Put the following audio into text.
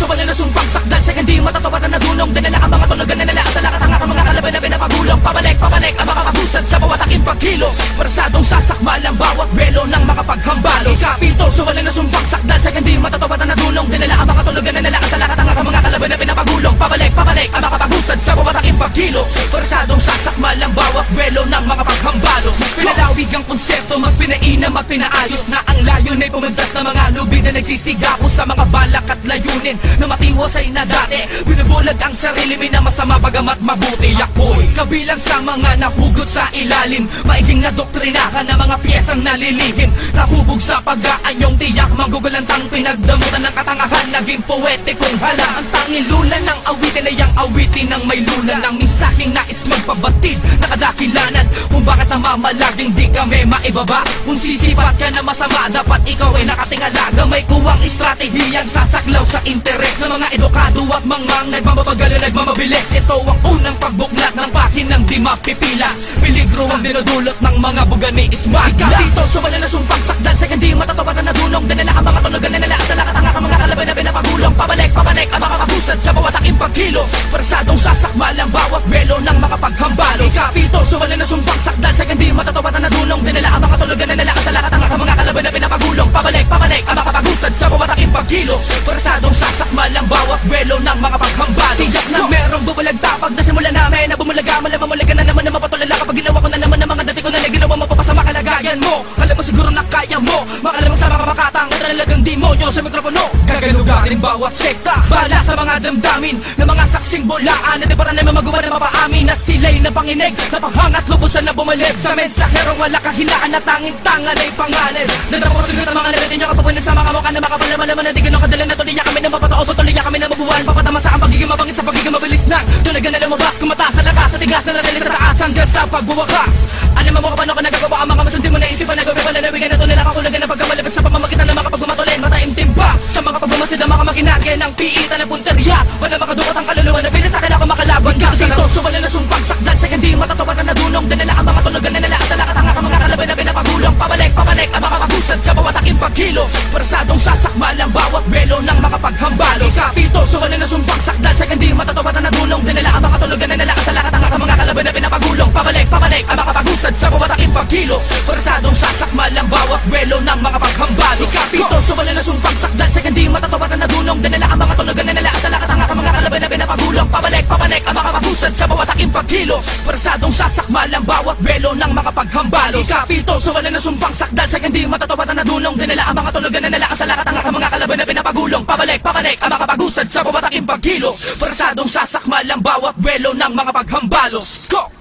wala na sumpang sakdal sa hindi matatawatan na dunong. Dinala ang mga tulogan na nila sa lakat ang aking mga kalaban na pinapagulong. Pabalik ang mga kabusad sa bawat aking pagkilos. Parasadong sasakmal ang bawat belo ng mga paghambalo. Kapito, so wala na sumpang sakdal sa hindi matatawatan na dunong. Dinala ang mga tulogan na nila sa lakat ang aking mga kalaban na pinapagulong. Pabalik ang mga kabusad sa bawat aking pagkilos. Parasadong sasakmal ang bawat belo ng mga paghambalo. Mas pinalawig ang konsepto, mas pinainam at pinaayos na ang layon ay pumuntas na mga lubid na nagsisigapos sa mga balak at layunin na matiwasay na dati. Binubulag ang sarili, may na masama bagamat mabuti. Ako'y kabilang sa mga nahugot sa ilalim, maiging na doktrinahan na mga piyesang nalilihim. Nahubog sa pag-aanyong tiyak, manggugulantang pinagdamutan ng katangahan. Naging poetikong hala, ang tanging lulan ng awitin ay ang awitin ng may lulan. Ang mensaheng nais magpabatid, nakadakilanan kung bakit namamalaging di kami maibaba. Kung sisipat ka na masama, dapat ikaw ay nakatingala. Gamay kuwang estratehiyang sasaklaw sa interes ng mga edukado at mangmang nagmamabagal at nagmamabilis. Ito ang unang pagbuklat ng pahinang di mapipila. Peligro ang dinudulot ng mga buga ni Ismagla. Kapito, so wala na sumpang sakdal sa hindi matatawatan na dunong. Dinala ang mga tulogan na nila sa lakat ang aking mga kalaban na pinapagulong. Pabalik ang mga kabusad sa bawat aking pagkilos. Parasadong sasakmal ang bawat belo ng mga paghambalo. Kapito, so wala na sumpang sakdal sa hindi matatawatan na dunong. Dinala ang mga tulogan na nila sa lakat ang aking mga kalaban na pinapagulong. Pabalik ang mga kabusad sa bawat aking pagkilos. Parasadong sasakmal ang bawat belo ng mga paghambalo. Tiyak na merong bubulag tapag na simula namin na bumulaga, malamamulaga na naman na mapatulala kapag ginawa ko na naman ng mga dati ko na ginawa mapapasama kalagayan mo. Alam mo siguro na kaya mo, makalamang sa mga makatang at talagang demonyo sa mikropono. Kagalugarin bawat sekta, bala sa mga damdamin na mga saksing bulaan na di para naman magawa na mapaamin na sila'y napanginig, napahangat lubusan na bumalik sa mensahero. Wala kahinaan na tanging tangan ay pangalan. Nadapotin at mga nalatin nyo kapapunin sa mga mukha na makapalalaman na di ganun kadala na tuloy niya kami na mapatao, tuloy niya kami na mabuwan. Papatama sa ang pagiging mabangis sa pagiging mabilis na tunagan na lumabas, kumataas sa lakas sa tigas na narilis sa taas hanggang sa pagbuwakas. Alam mo kapano ka nagagawa ang mga masundi mo na isipan na gawin pala nawigan na ito nila kakulagan na pagkamalapit sa pamamagitan ng mga pagbumatulin. Mataimtim pa sa mga pagbumasid ang mga makinarya ng piitan ng punteriya. Wala makadukot ang kaluluwa na pilis sa akin ako makalaban. Kapito, so wala na sumpang sakdal sa hindi matatawatan na dunong. Dinala ang mga tulogan na nila sa lakat ang aking mga kalaban na pinapagulong. Pabalik ang mga kabusad sa bawat aking pagkilos. Parasadong sasakmal ang bawat belo ng mga paghambalo. Kapito, so wala na sumpang sakdal sa hindi matatawatan na dunong. Dinala ang mga tulogan na nila sa lakat ang aking mga kalaban na pinapagulong. Pabalik ang mga kabusad sa bawat aking pagkilos. Parasadong sasakmal ang bawat belo ng mga paghambalo. Kapito, so wala na sumpang sakdal sa hindi matatawatan na dunong. Dinala ang mga tulogan na nila sa lakat ang aking mga kalaban na pinapagulong. Pabalik ang mga kabusad sa bawat aking pagkilos. Parasadong sasakmal ang bawat belo ng mga paghambalo. Kapito, so wala na sumpang sakdal sa hindi matatawatan na dunong. Dinala ang mga tulogan na nila sa lakat ang aking mga kalaban na pinapagulong. Pabalik ang mga kabusad sa bawat aking pagkilos. Parasadong sasakmal ang bawat belo ng mga paghambalos. Go!